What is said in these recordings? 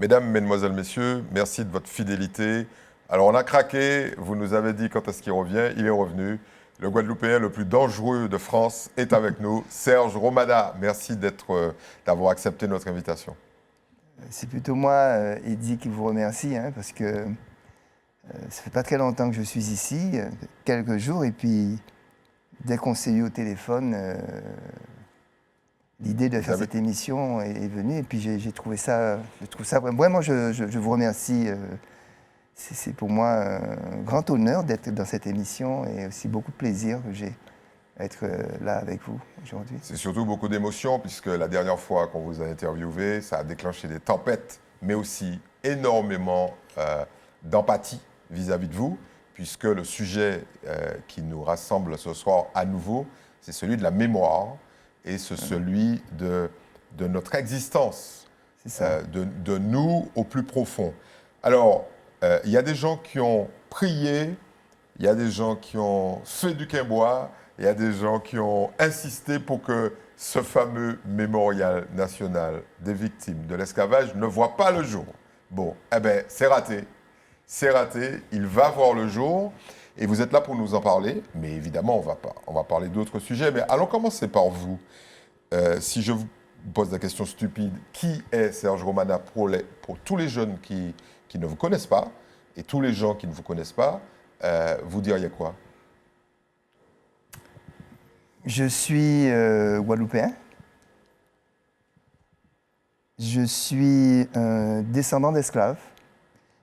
Mesdames, Mesdemoiselles, Messieurs, merci de votre fidélité. Alors, on a craqué, vous nous avez dit quand est-ce qu'il revient, il est revenu. Le Guadeloupéen le plus dangereux de France est avec nous, Serge Romana. Merci d'avoir accepté notre invitation. C'est plutôt moi, Eddy, qui vous remercie, hein, parce que ça fait pas très longtemps que je suis ici, quelques jours, et puis dès qu'on s'est eu au téléphone, l'idée de faire cette émission est venue, et puis j'ai trouvé ça, vraiment, je vous remercie. C'est pour moi un grand honneur d'être dans cette émission et aussi beaucoup de plaisir que j'ai à être là avec vous aujourd'hui. C'est surtout beaucoup d'émotions, puisque la dernière fois qu'on vous a interviewé, ça a déclenché des tempêtes, mais aussi énormément d'empathie vis-à-vis de vous, puisque le sujet qui nous rassemble ce soir à nouveau, c'est celui de la mémoire et c'est celui de notre existence, de nous au plus profond. Alors, il y a des gens qui ont prié, il y a des gens qui ont fait du quimbois, il y a des gens qui ont insisté pour que ce fameux mémorial national des victimes de l'esclavage ne voit pas le jour. Bon, eh bien, c'est raté. C'est raté, il va voir le jour. Et vous êtes là pour nous en parler, mais évidemment, on va parler d'autres sujets. Mais allons commencer par vous. Si je vous pose la question stupide, qui est Serge Romana pour tous les jeunes qui ne vous connaissent pas, et tous les gens qui ne vous connaissent pas, vous diriez quoi? Je suis guadeloupéen. Je suis un descendant d'esclaves.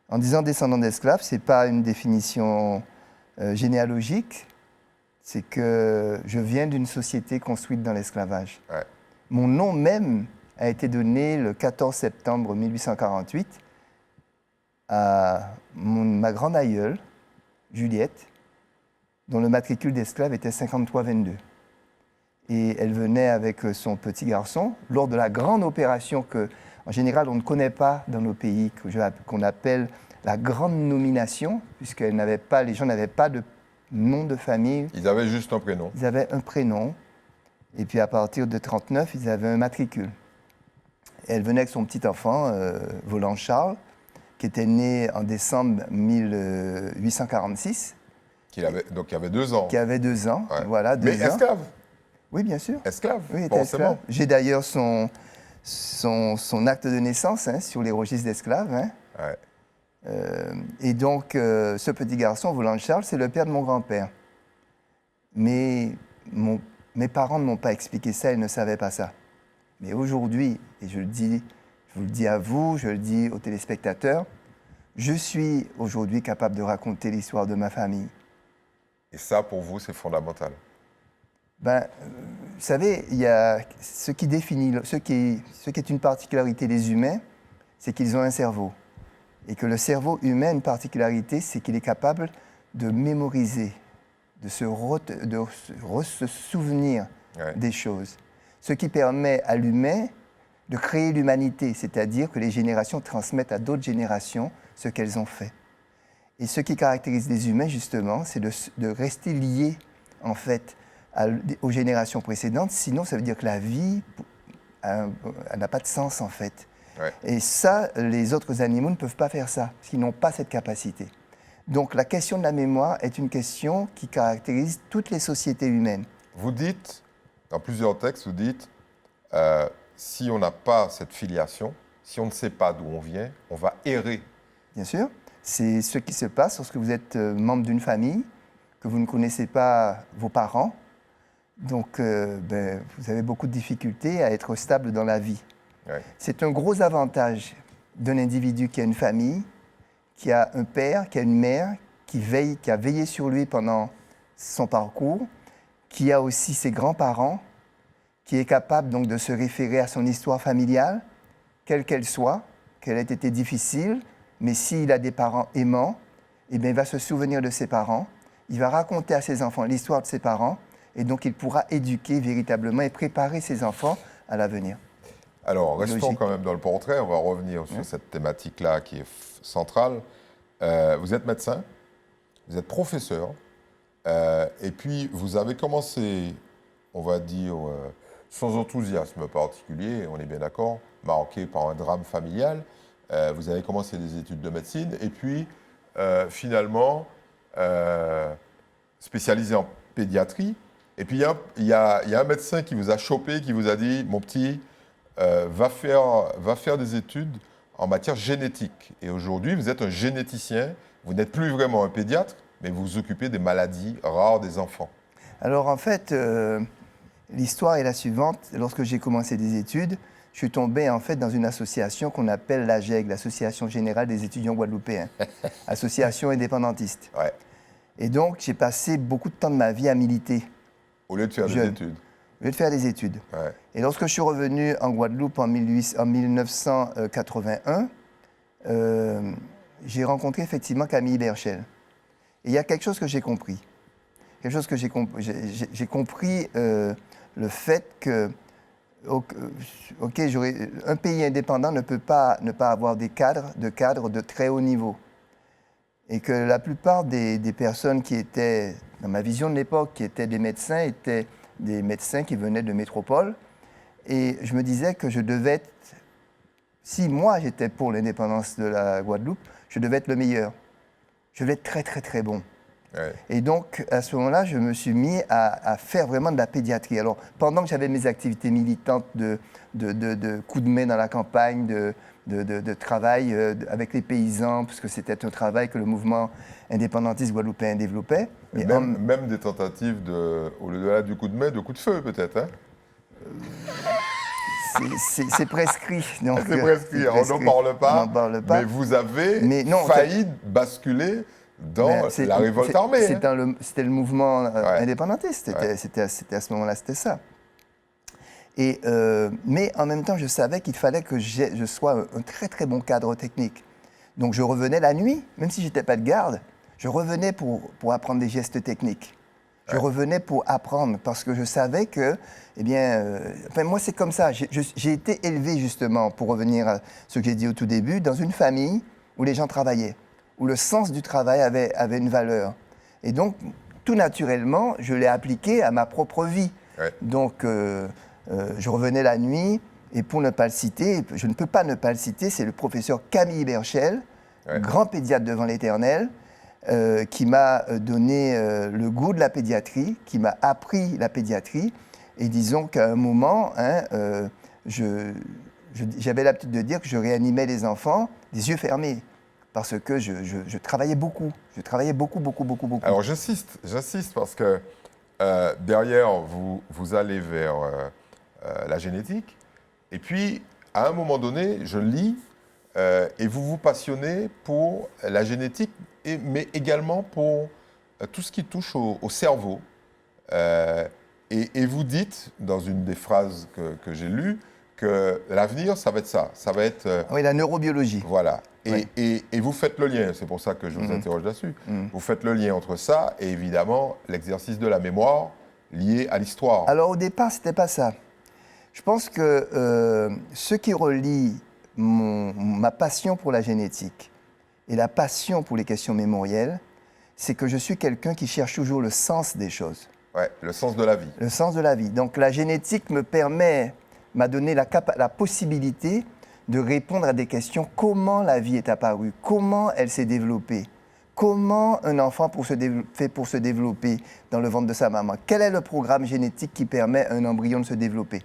En disant descendant d'esclaves, ce n'est pas une définition généalogique, c'est que je viens d'une société construite dans l'esclavage. Ouais. Mon nom même a été donné le 14 septembre 1848 à ma grande aïeule, Juliette, dont le matricule d'esclave était 5322. Et elle venait avec son petit garçon lors de la grande opération que, en général, on ne connaît pas dans nos pays, qu'on appelle la grande nomination, puisque les gens n'avaient pas de nom de famille. Ils avaient juste un prénom. Ils avaient un prénom. Et puis, à partir de 1939, ils avaient un matricule. Et elle venait avec son petit enfant, Volant Charles, qui était né en décembre 1846. Donc, il avait 2 ans. Qui avait 2 ans, ouais. Voilà, 2 ans. Mais esclave? Oui, bien sûr. Esclave, oui, forcément. J'ai d'ailleurs son acte de naissance sur les registres d'esclaves. Ouais. Et donc, ce petit garçon, Volant Charles, c'est le père de mon grand-père. Mais mes parents ne m'ont pas expliqué ça, ils ne savaient pas ça. Mais aujourd'hui, et je vous le dis à vous, je le dis aux téléspectateurs, je suis aujourd'hui capable de raconter l'histoire de ma famille. Et ça, pour vous, c'est fondamental. Vous savez, il y a ce qui est une particularité des humains, c'est qu'ils ont un cerveau. Et que le cerveau humain a une particularité, c'est qu'il est capable de mémoriser, de se souvenir des choses. Ce qui permet à l'humain de créer l'humanité, c'est-à-dire que les générations transmettent à d'autres générations ce qu'elles ont fait. Et ce qui caractérise les humains, justement, c'est de rester liés, en fait, aux générations précédentes. Sinon, ça veut dire que la vie n'a pas de sens, en fait. Ouais. Et ça, les autres animaux ne peuvent pas faire ça, parce qu'ils n'ont pas cette capacité. Donc, la question de la mémoire est une question qui caractérise toutes les sociétés humaines. Vous dites, dans plusieurs textes, vous dites, si on n'a pas cette filiation, si on ne sait pas d'où on vient, on va errer. Bien sûr. C'est ce qui se passe lorsque vous êtes membre d'une famille, que vous ne connaissez pas vos parents. Donc, vous avez beaucoup de difficultés à être stable dans la vie. Ouais. C'est un gros avantage d'un individu qui a une famille, qui a un père, qui a une mère, qui a veillé sur lui pendant son parcours, qui a aussi ses grands-parents, qui est capable donc de se référer à son histoire familiale, quelle qu'elle soit, qu'elle ait été difficile, mais s'il a des parents aimants, eh bien, il va se souvenir de ses parents, il va raconter à ses enfants l'histoire de ses parents, et donc il pourra éduquer véritablement et préparer ses enfants à l'avenir. Alors, restons quand même dans le portrait, on va revenir sur cette thématique-là qui est centrale. Vous êtes médecin, vous êtes professeur, et puis vous avez commencé, on va dire, sans enthousiasme particulier, on est bien d'accord, marqué par un drame familial. Vous avez commencé des études de médecine et puis finalement spécialisé en pédiatrie. Et puis il y a un médecin qui vous a chopé, qui vous a dit, mon petit, va faire des études en matière génétique. Et aujourd'hui, vous êtes un généticien, vous n'êtes plus vraiment un pédiatre, mais vous vous occupez des maladies rares des enfants. Alors en fait, l'histoire est la suivante. Lorsque j'ai commencé des études, je suis tombé en fait dans une association qu'on appelle l'AGEG, l'Association Générale des Étudiants Guadeloupéens, association indépendantiste. Ouais. Et donc j'ai passé beaucoup de temps de ma vie à militer. Au lieu de faire des études. Au lieu de faire des études. Ouais. Et lorsque je suis revenu en Guadeloupe en 1981, j'ai rencontré effectivement Camille Berchel. Et il y a quelque chose que j'ai compris. Quelque chose que j'ai compris le fait que un pays indépendant ne peut pas ne pas avoir des cadres de très haut niveau. Et que la plupart des personnes qui étaient, dans ma vision de l'époque, qui étaient des médecins qui venaient de métropole. Et je me disais que je devais être, si moi j'étais pour l'indépendance de la Guadeloupe, je devais être le meilleur. Je devais être très très très bon. Ouais. Et donc, à ce moment-là, je me suis mis à faire vraiment de la pédiatrie. Alors, pendant que j'avais mes activités militantes de coups de main dans la campagne, de travail avec les paysans, puisque c'était un travail que le mouvement indépendantiste guadeloupéen développait. Et même des tentatives, au-delà du coup de main, de coup de feu peut-être, hein? C'est prescrit. C'est prescrit, on n'en parle pas, mais vous avez failli basculer dans la révolte armée. C'était le mouvement indépendantiste, c'était à ce moment-là, c'était ça. Mais en même temps, je savais qu'il fallait que je sois un très très bon cadre technique. Donc je revenais la nuit, même si je n'étais pas de garde, je revenais pour apprendre des gestes techniques. Je revenais pour apprendre parce que je savais que, moi c'est comme ça. J'ai été élevé justement, pour revenir à ce que j'ai dit au tout début, dans une famille où les gens travaillaient, où le sens du travail avait une valeur. Et donc, tout naturellement, je l'ai appliqué à ma propre vie. Ouais. Donc, je revenais la nuit, et pour ne pas le citer, je ne peux pas ne pas le citer, c'est le professeur Camille Berchel, grand pédiatre devant l'Éternel, qui m'a donné le goût de la pédiatrie, qui m'a appris la pédiatrie. Et disons qu'à un moment, j'avais l'habitude de dire que je réanimais les enfants les yeux fermés. Parce que je travaillais beaucoup. Je travaillais beaucoup. Alors j'insiste parce que derrière, vous allez vers la génétique. Et puis, à un moment donné, je lis, et vous vous passionnez pour la génétique, mais également pour tout ce qui touche au cerveau. Et vous dites, dans une des phrases que j'ai lues, que l'avenir, ça va être ça. Ça va être... oui, la neurobiologie. Voilà. Et vous faites le lien, c'est pour ça que je vous interroge là-dessus. Vous faites le lien entre ça et évidemment l'exercice de la mémoire lié à l'histoire. Alors au départ, c'était pas ça. Je pense que ce qui relie ma passion pour la génétique et la passion pour les questions mémorielles, c'est que je suis quelqu'un qui cherche toujours le sens des choses. Ouais, le sens de la vie. Le sens de la vie. Donc la génétique m'a donné la possibilité de répondre à des questions. Comment la vie est apparue? Comment elle s'est développée? Comment un enfant fait pour se développer dans le ventre de sa maman? Quel est le programme génétique qui permet à un embryon de se développer?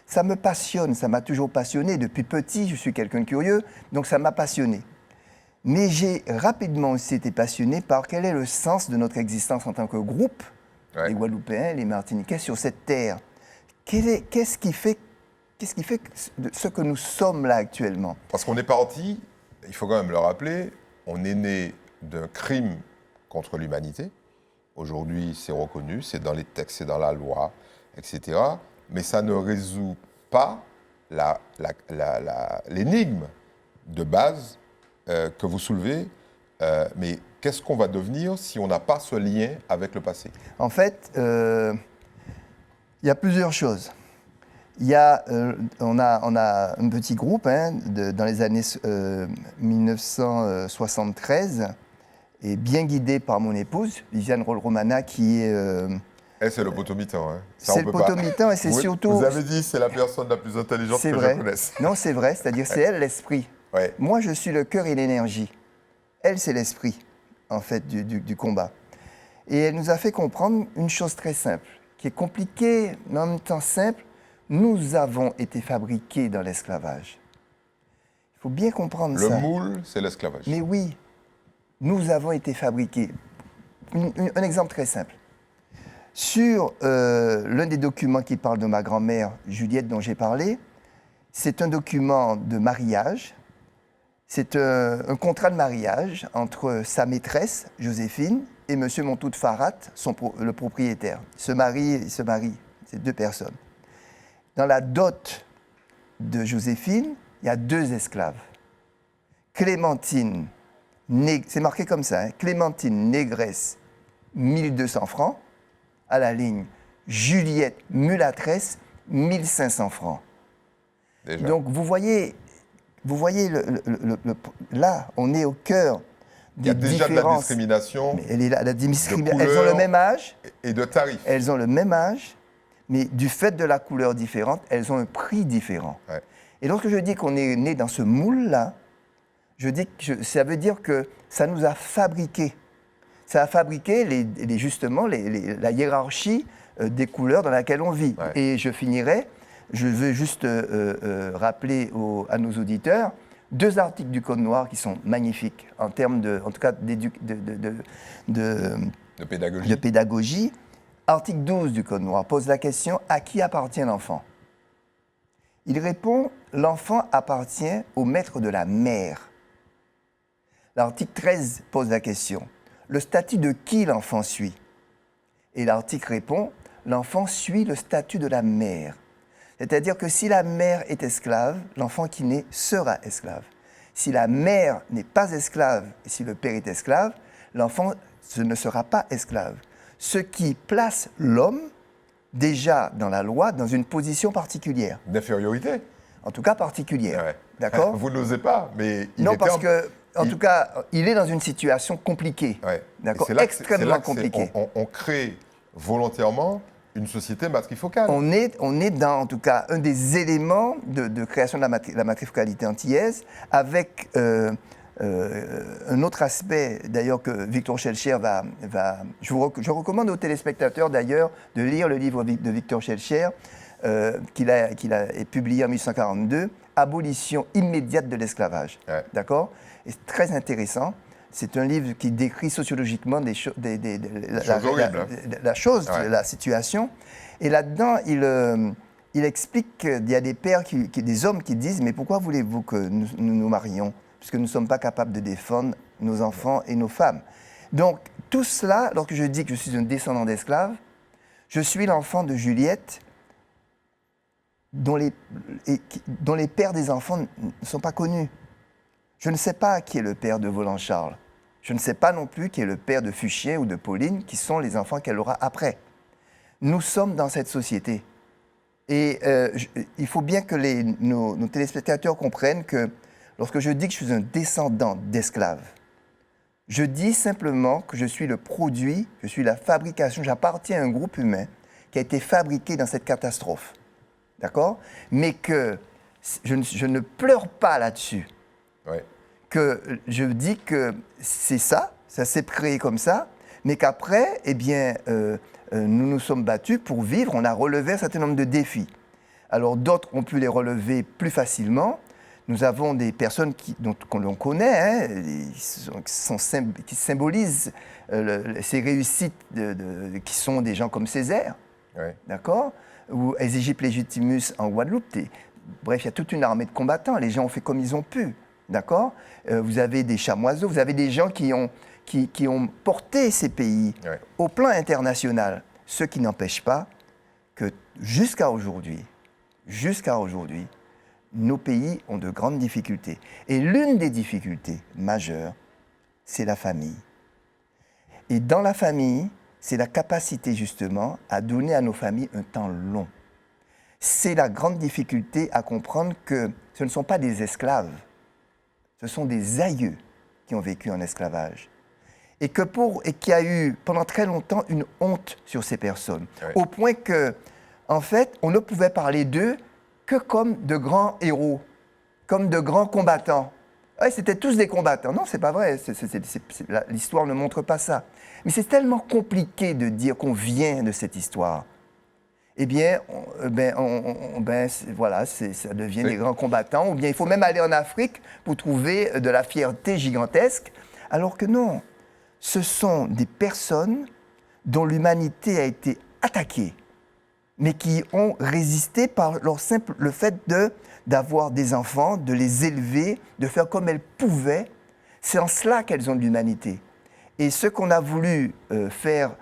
Ça me passionne, ça m'a toujours passionné. Depuis petit, je suis quelqu'un de curieux, donc ça m'a passionné. Mais j'ai rapidement aussi été passionné par quel est le sens de notre existence en tant que groupe, les Guadeloupéens, les Martiniquais, sur cette terre. Qu'est-ce qui fait ce que nous sommes là actuellement? Parce qu'on est parti, il faut quand même le rappeler, on est né d'un crime contre l'humanité. Aujourd'hui, c'est reconnu, c'est dans les textes, c'est dans la loi, etc. Mais ça ne résout pas l'énigme de base que vous soulevez. Mais qu'est-ce qu'on va devenir si on n'a pas ce lien avec le passé? En fait, il y a plusieurs choses. On a un petit groupe dans les années 1973, et bien guidé par mon épouse, Lisiane Roll-Romana, qui est... c'est le potomitan. Hein. C'est le potomitan et c'est surtout... Vous avez dit c'est la personne la plus intelligente que je connaisse. Non, c'est vrai, c'est-à-dire c'est elle l'esprit. Ouais. Moi, je suis le cœur et l'énergie. Elle, c'est l'esprit, en fait, du combat. Et elle nous a fait comprendre une chose très simple, qui est compliquée, mais en même temps simple. Nous avons été fabriqués dans l'esclavage. Il faut bien comprendre Le ça. moule, c'est l'esclavage. Mais oui, nous avons été fabriqués. Un exemple très simple. Sur l'un des documents qui parle de ma grand-mère, Juliette, dont j'ai parlé, c'est un document de mariage. C'est un contrat de mariage entre sa maîtresse, Joséphine, et M. Montout de Farat, le propriétaire. Ils se marient, c'est 2 personnes. Dans la dot de Joséphine, il y a 2 esclaves. Clémentine, c'est marqué comme ça, hein, Clémentine négresse, 1200 francs, à la ligne. Juliette mulâtresse, 1500 francs. Déjà. Donc vous voyez là, on est au cœur Il y a des déjà de la différences. discrimination. Mais elle est là, la discrimination. de Elles ont le couleur même âge. et de tarifs. Elles ont le même âge, mais du fait de la couleur différente, elles ont un prix différent. Ouais. Et lorsque je dis qu'on est né dans ce moule-là, je dis que ça veut dire que ça nous a fabriqués. Ça a fabriqué justement la hiérarchie des couleurs dans laquelle on vit. Ouais. Et je finirai, je veux juste rappeler à nos auditeurs 2 articles du Code noir qui sont magnifiques en termes en tout cas de pédagogie. de pédagogie. Article 12 du Code noir pose la question « À qui appartient l'enfant ?» Il répond « L'enfant appartient au maître de la mère ». L'article 13 pose la question « Le statut de qui l'enfant suit ?» Et l'article répond « L'enfant suit le statut de la mère ». C'est-à-dire que si la mère est esclave, l'enfant qui naît sera esclave. Si la mère n'est pas esclave et si le père est esclave, l'enfant ne sera pas esclave. Ce qui place l'homme, déjà dans la loi, dans une position particulière. D'infériorité. En tout cas particulière. Ouais. D'accord ? Vous n'osez pas, mais il Non, était parce que, en tout cas, il est dans une situation compliquée. Ouais. D'accord ? Et c'est là que Extrêmement compliquée. On crée volontairement une société matrifocale. On est dans, en tout cas, un des éléments de création de la matrifocalité antillaise, avec un autre aspect, d'ailleurs, que Victor Schellcher va... Je recommande aux téléspectateurs, d'ailleurs, de lire le livre de Victor Schellcher, qu'il a publié en 1842, « Abolition immédiate de l'esclavage ». Ouais. D'accord ? Et c'est très intéressant. C'est un livre qui décrit sociologiquement la chose, Ouais. la situation. Et là-dedans, il explique qu'il y a des pères, des hommes qui disent « Mais pourquoi voulez-vous que nous marions ? Puisque nous ne sommes pas capables de défendre nos enfants et nos femmes. » Donc, tout cela, lorsque je dis que je suis un descendant d'esclaves, je suis l'enfant de Juliette, dont les pères des enfants ne sont pas connus. Je ne sais pas qui est le père de Voland-Charles. Je ne sais pas non plus qui est le père de Fuchien ou de Pauline, qui sont les enfants qu'elle aura après. Nous sommes dans cette société. Et il faut bien que nos téléspectateurs comprennent que lorsque je dis que je suis un descendant d'esclaves, je dis simplement que je suis le produit, je suis la fabrication, j'appartiens à un groupe humain qui a été fabriqué dans cette catastrophe. D'accord ? Mais que je ne pleure pas là-dessus. Ouais. Que je dis que c'est ça s'est créé comme ça, mais qu'après, eh bien, nous nous sommes battus pour vivre, on a relevé un certain nombre de défis. Alors d'autres ont pu les relever plus facilement. Nous avons des personnes qu'on l'on connaît, hein, qui symbolisent ces réussites qui sont des gens comme Césaire, Ouais. d'accord ? Ou Exigip Legitimus en Guadeloupe. Bref, il y a toute une armée de combattants. Les gens ont fait comme ils ont pu. D'accord ? Vous avez des chamoiseaux, vous avez des gens qui ont porté ces pays au plan international. Ce qui n'empêche pas que jusqu'à aujourd'hui, nos pays ont de grandes difficultés. Et l'une des difficultés majeures, c'est la famille. Et dans la famille, c'est la capacité justement à donner à nos familles un temps long. C'est la grande difficulté à comprendre que ce ne sont pas des esclaves. Ce sont des aïeux qui ont vécu en esclavage. Et qu'il y a eu pendant très longtemps une honte sur ces personnes. Ouais. Au point que, en fait, on ne pouvait parler d'eux que comme de grands héros, comme de grands combattants. Ouais, c'était tous des combattants. Non, c'est pas vrai. L'histoire ne montre pas ça. Mais c'est tellement compliqué de dire qu'on vient de cette histoire. Eh bien, voilà, ça devient des grands combattants. Ou bien il faut même aller en Afrique pour trouver de la fierté gigantesque. Alors que non, ce sont des personnes dont l'humanité a été attaquée, mais qui ont résisté par le fait d'avoir des enfants, de les élever, de faire comme elles pouvaient. C'est en cela qu'elles ont de l'humanité. Et ce qu'on a voulu faire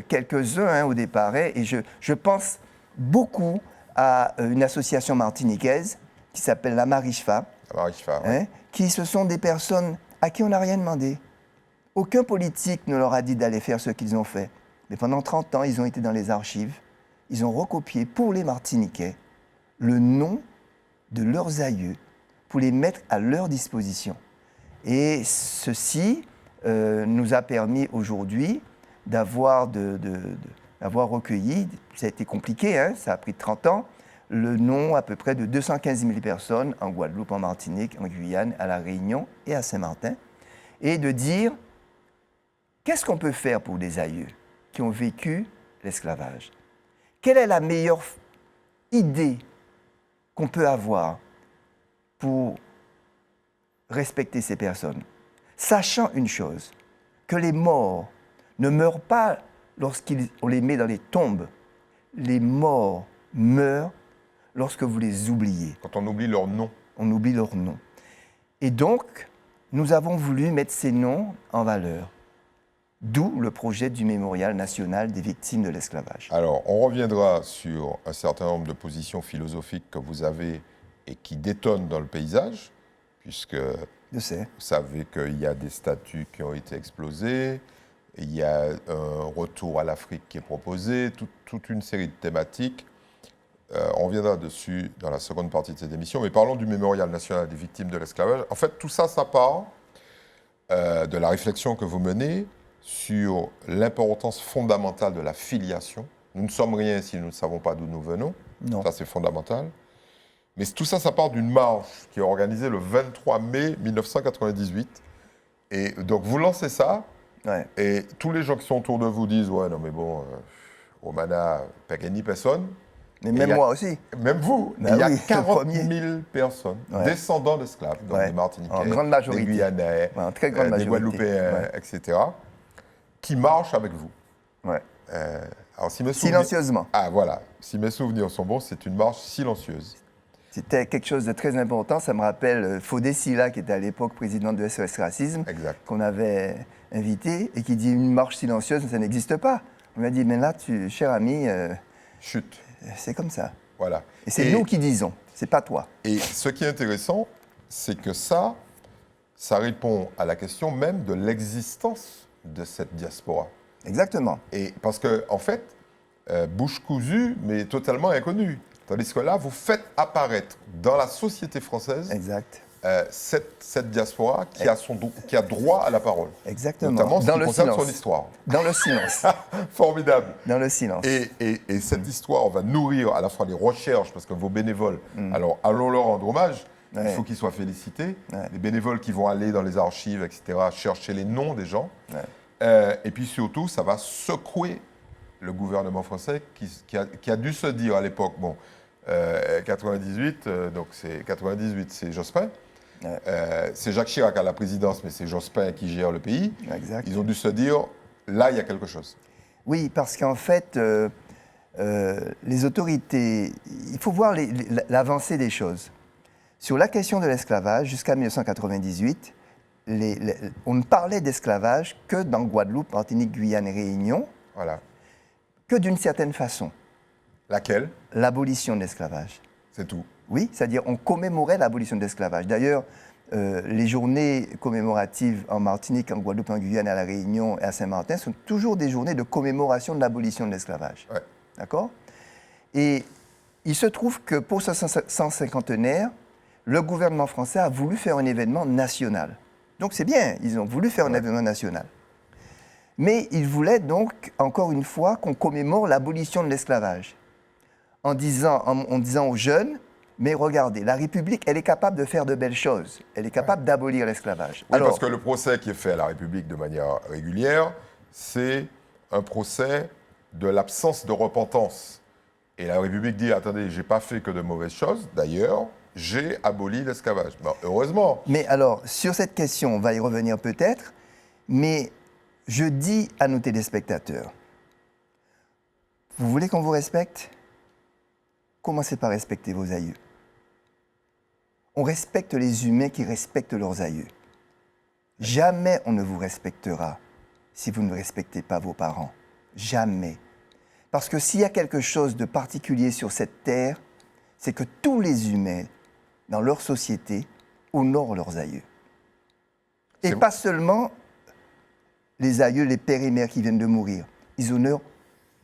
quelques-uns au départ, et je pense beaucoup à une association martiniquaise qui s'appelle la Marichfa, qui ce sont des personnes à qui on n'a rien demandé. Aucun politique ne leur a dit d'aller faire ce qu'ils ont fait. Mais pendant 30 ans, ils ont été dans les archives, ils ont recopié pour les Martiniquais le nom de leurs aïeux pour les mettre à leur disposition. Et ceci nous a permis aujourd'hui d'avoir recueilli, ça a été compliqué, hein, ça a pris 30 ans, le nom à peu près de 215 000 personnes en Guadeloupe, en Martinique, en Guyane, à La Réunion et à Saint-Martin, et de dire qu'est-ce qu'on peut faire pour des aïeux qui ont vécu l'esclavage? Quelle est la meilleure idée qu'on peut avoir pour respecter ces personnes? Sachant une chose, que les morts ne meurent pas lorsqu'on les met dans les tombes. Les morts meurent lorsque vous les oubliez. Quand on oublie leur nom. On oublie leur nom. Et donc, nous avons voulu mettre ces noms en valeur. D'où le projet du Mémorial national des victimes de l'esclavage. Alors, on reviendra sur un certain nombre de positions philosophiques que vous avez et qui détonnent dans le paysage, puisque je sais. Vous savez qu'il y a des statues qui ont été explosées, il y a un retour à l'Afrique qui est proposé, toute une série de thématiques. On reviendra dessus dans la seconde partie de cette émission, mais parlons du Mémorial national des victimes de l'esclavage. En fait, tout ça, ça part de la réflexion que vous menez sur l'importance fondamentale de la filiation. Nous ne sommes rien si nous ne savons pas d'où nous venons. Non. Ça, c'est fondamental. Mais tout ça, ça part d'une marche qui est organisée le 23 mai 1998. Et donc, vous lancez ça, ouais. Et tous les gens qui sont autour de vous disent « Ouais, non, mais bon, Romana, pas gagné personne. » Mais même moi aussi. Même vous. Ben il y a oui, 40 000 personnes, descendants d'esclaves, donc des Martiniquais, en grande majorité. des Guyanais, en très grande majorité. des Guadeloupéens, etc., qui marchent avec vous. Ouais. Alors, si mes silencieusement. Ah, voilà. Si mes souvenirs sont bons, c'est une marche silencieuse. C'était quelque chose de très important. Ça me rappelle Fodé Silla, qui était à l'époque président de SOS Racisme, qu'on avait invité, et qui dit une marche silencieuse, ça n'existe pas. On lui a dit, mais là, cher ami, chut. C'est comme ça. Voilà. Et c'est nous qui disons, c'est pas toi. Et ce qui est intéressant, c'est que ça répond à la question même de l'existence de cette diaspora. Exactement. Et parce que, en fait, bouche cousue, mais totalement inconnue. Tandis que là, vous faites apparaître dans la société française cette diaspora qui a droit à la parole. Exactement. Notamment ce qui concerne son histoire. Dans le silence. Formidable. Dans le silence. Et cette histoire, on va nourrir à la fois les recherches, parce que vos bénévoles, alors allons leur rendre hommage, il faut qu'ils soient félicités. Les bénévoles qui vont aller dans les archives, etc., chercher les noms des gens. Et puis surtout, ça va secouer le gouvernement français qui a dû se dire à l'époque, bon, 98, donc c'est 98, c'est Jospin. C'est Jacques Chirac à la présidence, mais c'est Jospin qui gère le pays. Exact. Ils ont dû se dire, là, il y a quelque chose. Oui, parce qu'en fait, les autorités, il faut voir l'avancée des choses. Sur la question de l'esclavage, jusqu'à 1998, on ne parlait d'esclavage que dans Guadeloupe, Martinique, Guyane et Réunion, que d'une certaine façon. Laquelle? L'abolition de l'esclavage. C'est tout. Oui, c'est-à-dire on commémorait l'abolition de l'esclavage. D'ailleurs, les journées commémoratives en Martinique, en Guadeloupe, en Guyane, à La Réunion et à Saint-Martin sont toujours des journées de commémoration de l'abolition de l'esclavage. Ouais. D'accord? Et il se trouve que pour ce 150e, le gouvernement français a voulu faire un événement national. Donc c'est bien, ils ont voulu faire un événement national. Mais ils voulaient donc, encore une fois, qu'on commémore l'abolition de l'esclavage. En disant aux jeunes, Mais regardez, la République, elle est capable de faire de belles choses. Elle est capable d'abolir l'esclavage. Oui, parce que le procès qui est fait à la République de manière régulière, c'est un procès de l'absence de repentance. Et la République dit, attendez, j'ai pas fait que de mauvaises choses. D'ailleurs, j'ai aboli l'esclavage. Bon, heureusement. Mais alors, sur cette question, on va y revenir peut-être, mais je dis à nos téléspectateurs, vous voulez qu'on vous respecte? Commencez par respecter vos aïeux. On respecte les humains qui respectent leurs aïeux. Jamais on ne vous respectera si vous ne respectez pas vos parents. Jamais. Parce que s'il y a quelque chose de particulier sur cette terre, c'est que tous les humains, dans leur société, honorent leurs aïeux. Et pas seulement les aïeux, les pères et mères qui viennent de mourir. Ils honorent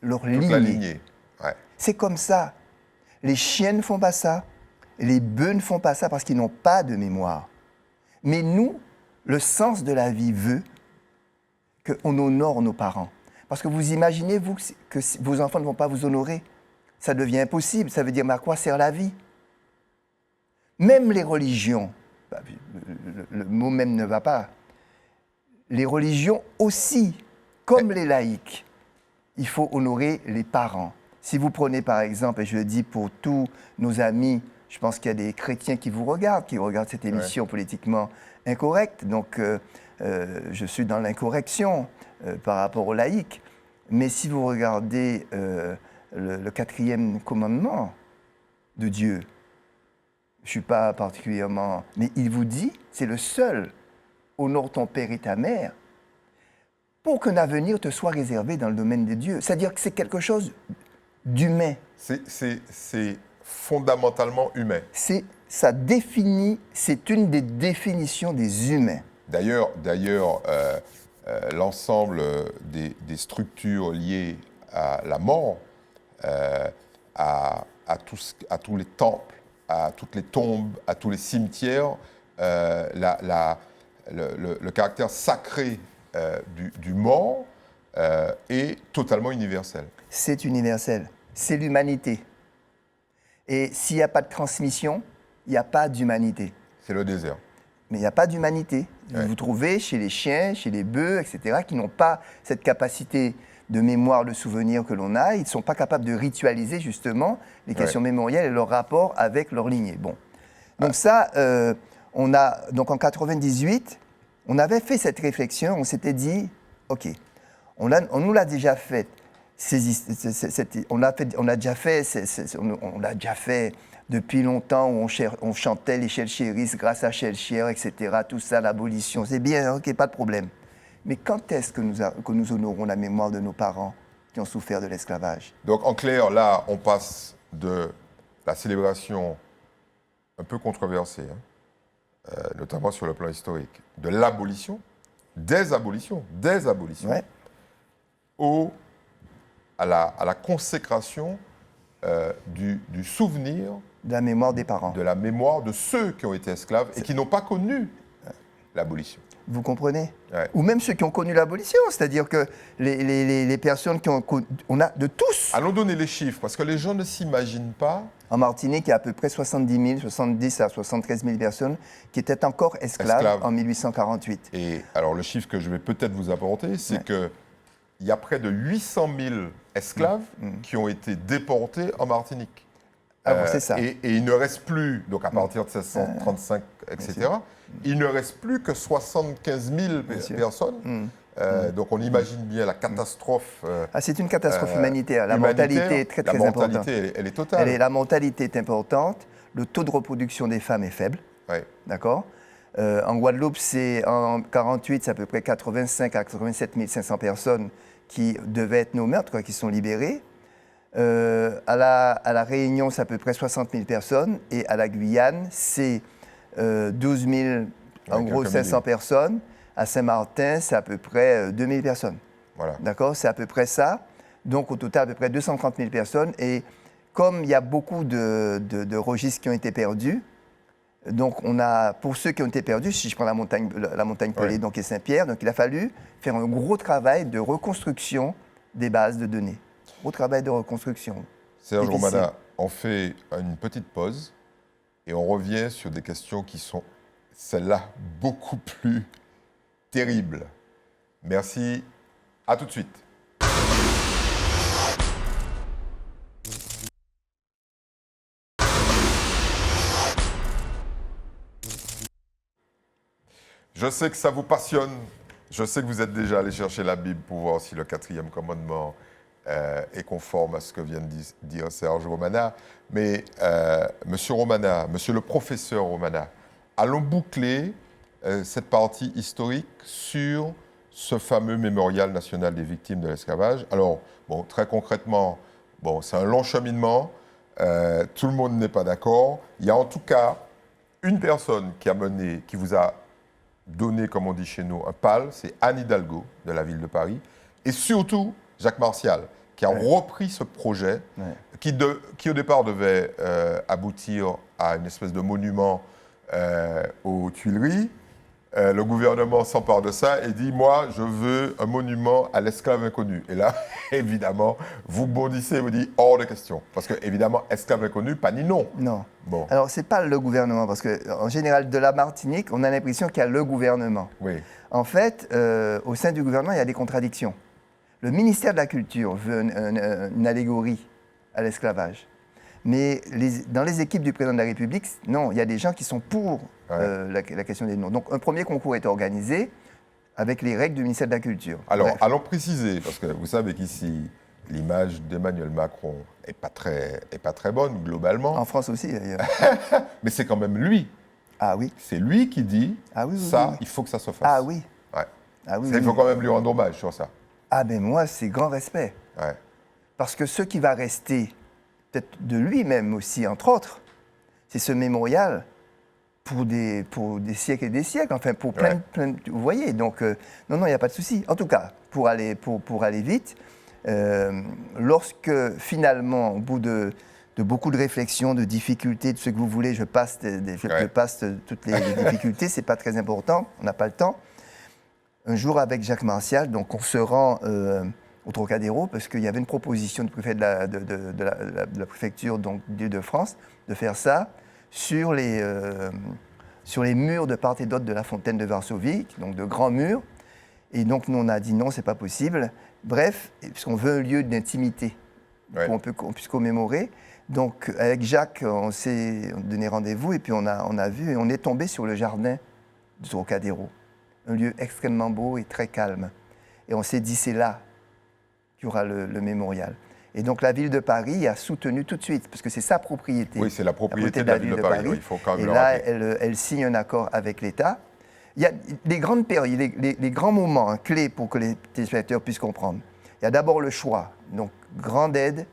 leur lignée. La lignée. Ouais. C'est comme ça. Les chiens ne font pas ça. Les bœufs ne font pas ça parce qu'ils n'ont pas de mémoire. Mais nous, le sens de la vie veut qu'on honore nos parents. Parce que vous imaginez, vous, que vos enfants ne vont pas vous honorer. Ça devient impossible. Ça veut dire, mais à quoi sert la vie? Même les religions, le mot même ne va pas. Les religions aussi, comme les laïcs, il faut honorer les parents. Si vous prenez par exemple, et je le dis pour tous nos amis, je pense qu'il y a des chrétiens qui regardent cette émission politiquement incorrecte, donc je suis dans l'incorrection par rapport aux laïcs. Mais si vous regardez le 4e commandement de Dieu, je ne suis pas particulièrement... Mais il vous dit, c'est le seul, honore ton père et ta mère, pour qu'un avenir te soit réservé dans le domaine de Dieu. C'est-à-dire que c'est quelque chose d'humain. C'est fondamentalement humain. Ça définit, c'est une des définitions des humains. D'ailleurs, l'ensemble des structures liées à la mort, à tous les temples, à toutes les tombes, à tous les cimetières, le caractère sacré du mort est totalement universel. C'est universel. C'est l'humanité. Et s'il n'y a pas de transmission, il n'y a pas d'humanité. C'est le désert. Mais il n'y a pas d'humanité. Ouais. Vous trouvez chez les chiens, chez les bœufs, etc., qui n'ont pas cette capacité de mémoire, de souvenir que l'on a. Ils ne sont pas capables de ritualiser justement les questions mémorielles et leur rapport avec leur lignée. Bon. Donc ça, donc en 98, on avait fait cette réflexion, on s'était dit, OK, on nous l'a déjà fait. On l'a déjà fait depuis longtemps où on chantait les Shellsheris grâce à Shellshare, etc. Tout ça, l'abolition, c'est bien, OK, pas de problème. Mais quand est-ce que nous honorons la mémoire de nos parents qui ont souffert de l'esclavage? Donc en clair, là, on passe de la célébration un peu controversée, notamment sur le plan historique, de l'abolition, des abolitions, Ouais. à la consécration du souvenir De la mémoire des parents. de la mémoire de ceux qui ont été esclaves et qui n'ont pas connu l'abolition. Vous comprenez? Ouais. Ou même ceux qui ont connu l'abolition, c'est-à-dire que les personnes qui ont connu... On a de tous. Allons donner les chiffres, parce que les gens ne s'imaginent pas. En Martinique, il y a à peu près 70 à 73 000 personnes qui étaient encore esclaves en 1848. Et alors le chiffre que je vais peut-être vous apporter, c'est qu'il y a près de 800 000 esclaves qui ont été déportés en Martinique. Alors c'est ça. Et il ne reste plus, donc à partir de 1635, etc., il ne reste plus que 75 000 personnes. Donc on imagine bien la catastrophe. C'est une catastrophe humanitaire. La mortalité est très importante. La mortalité, elle est totale. La mortalité est importante. Le taux de reproduction des femmes est faible. Ouais. D'accord. En Guadeloupe, en 1948, c'est à peu près 85 à 87 500 personnes qui devaient être nos meurtres, qui sont libérées. À la Réunion, c'est à peu près 60 000 personnes. Et à la Guyane, c'est 12 000, en gros 500 personnes. À Saint-Martin, c'est à peu près 2 000 personnes. Voilà. D'accord? C'est à peu près ça. Donc, au total, à peu près 230 000 personnes. Et comme il y a beaucoup de registres qui ont été perdus, donc on a, pour ceux qui ont été perdus, si je prends la montagne Pelée, donc et Saint-Pierre, donc il a fallu faire un gros travail de reconstruction des bases de données. Gros travail de reconstruction. Serge Romana, on fait une petite pause et on revient sur des questions qui sont, celles-là, beaucoup plus terribles. Merci, à tout de suite. Je sais que ça vous passionne. Je sais que vous êtes déjà allé chercher la Bible pour voir si le 4e commandement est conforme à ce que vient de dire Serge Romana. Mais Monsieur Romana, Monsieur le professeur Romana, allons boucler cette partie historique sur ce fameux mémorial national des victimes de l'esclavage. Alors, bon, très concrètement, bon, c'est un long cheminement. Tout le monde n'est pas d'accord. Il y a en tout cas une personne qui vous a donné, comme on dit chez nous, un PAL, c'est Anne Hidalgo, de la ville de Paris, et surtout Jacques Martial, qui a repris ce projet, qui au départ devait aboutir à une espèce de monument aux Tuileries. Le gouvernement s'empare de ça et dit « Moi, je veux un monument à l'esclave inconnu ». Et là, évidemment, vous bondissez et vous dites « Hors de question ». Parce que, évidemment, esclave inconnu, pas ni non. Non. Bon. Alors, ce n'est pas le gouvernement, parce qu'en général, de la Martinique, on a l'impression qu'il y a le gouvernement. Oui. En fait, au sein du gouvernement, il y a des contradictions. Le ministère de la Culture veut une allégorie à l'esclavage. Mais dans les équipes du président de la République, non, il y a des gens qui sont pour la question des noms. Donc, un premier concours est organisé avec les règles du ministère de la Culture. Alors, allons préciser, parce que vous savez qu'ici, l'image d'Emmanuel Macron n'est pas très bonne, globalement. En France aussi, d'ailleurs. Mais c'est quand même lui. Ah oui. C'est lui qui dit, il faut que ça se fasse. Ah oui. Ouais. Ah oui, il faut quand même lui rendre hommage sur ça. Ah ben moi, c'est grand respect. Ouais. Parce que ce qui va rester, peut-être de lui-même aussi, entre autres, c'est ce mémorial pour des siècles et des siècles, enfin pour plein vous voyez, donc non, il n'y a pas de souci. En tout cas, pour aller vite, lorsque finalement, au bout de beaucoup de réflexions, de difficultés, de ce que vous voulez, je passe toutes les difficultés, c'est pas très important, on n'a pas le temps. Un jour avec Jacques Martial, donc on se rend au Trocadéro, parce qu'il y avait une proposition du préfet de la préfecture d'Île-de-France de faire ça sur les murs de part et d'autre de la fontaine de Varsovie, donc de grands murs. Et donc nous on a dit non, c'est pas possible. Bref, puisqu'on veut un lieu d'intimité qu'on puisse commémorer. Donc avec Jacques, on s'est donné rendez-vous et puis on a vu et on est tombé sur le jardin du Trocadéro. Un lieu extrêmement beau et très calme. Et on s'est dit, c'est là qu'il y aura le mémorial. Et donc la ville de Paris a soutenu tout de suite, parce que c'est sa propriété. Oui, c'est la propriété de la ville de Paris. Il faut quand même et le là, rappeler. elle signe un accord avec l'État. Il y a les grandes périodes, les grands moments clés pour que les téléspectateurs puissent comprendre. Il y a d'abord le choix, donc grande aide.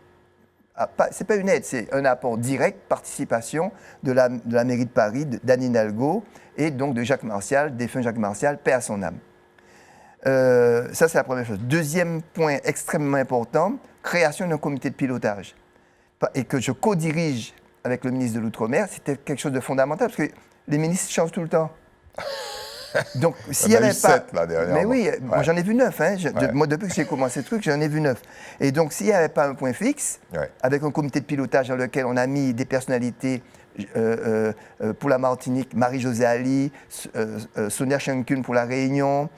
C'est pas une aide, c'est un apport direct, participation de la mairie de Paris, d'Anne Hidalgo, et donc de Jacques Martial, défunt Jacques Martial, paix à son âme. Ça, c'est la première chose. Deuxième point extrêmement important, création d'un comité de pilotage. Et que je co-dirige avec le ministre de l'Outre-mer, c'était quelque chose de fondamental, parce que les ministres changent tout le temps. Donc, s'il y avait pas... 7, là, derrière. Mais oui, moi, j'en ai vu 9. Hein. Moi, depuis que j'ai commencé ce truc, j'en ai vu 9. Et donc, s'il n'y avait pas un point fixe, avec un comité de pilotage dans lequel on a mis des personnalités pour la Martinique, Marie-Josée Ali, Sonia Schenkun pour la Réunion,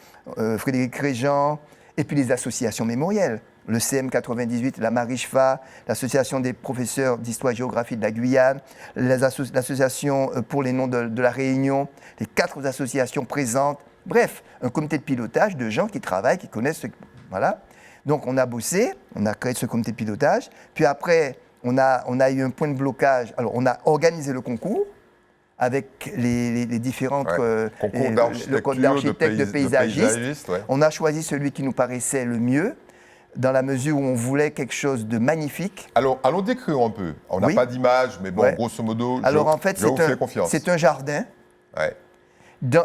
Frédéric Réjean, et puis les associations mémorielles. Le CM98, la Marichfa, l'Association des professeurs d'histoire-géographie de la Guyane, l'Association pour les noms de la Réunion, les 4 associations présentes. Bref, un comité de pilotage de gens qui travaillent, qui connaissent... Voilà. Donc on a bossé, on a créé ce comité de pilotage. Puis après, on a eu un point de blocage. Alors on a organisé le concours avec les différentes... concours d'architectes, de paysagistes. Ouais. On a choisi celui qui nous paraissait le mieux, dans la mesure où on voulait quelque chose de magnifique. Alors, allons décrire un peu. On n'a pas d'image, mais bon, grosso modo, alors, en fait, je vous fais confiance. C'est un jardin. Ouais.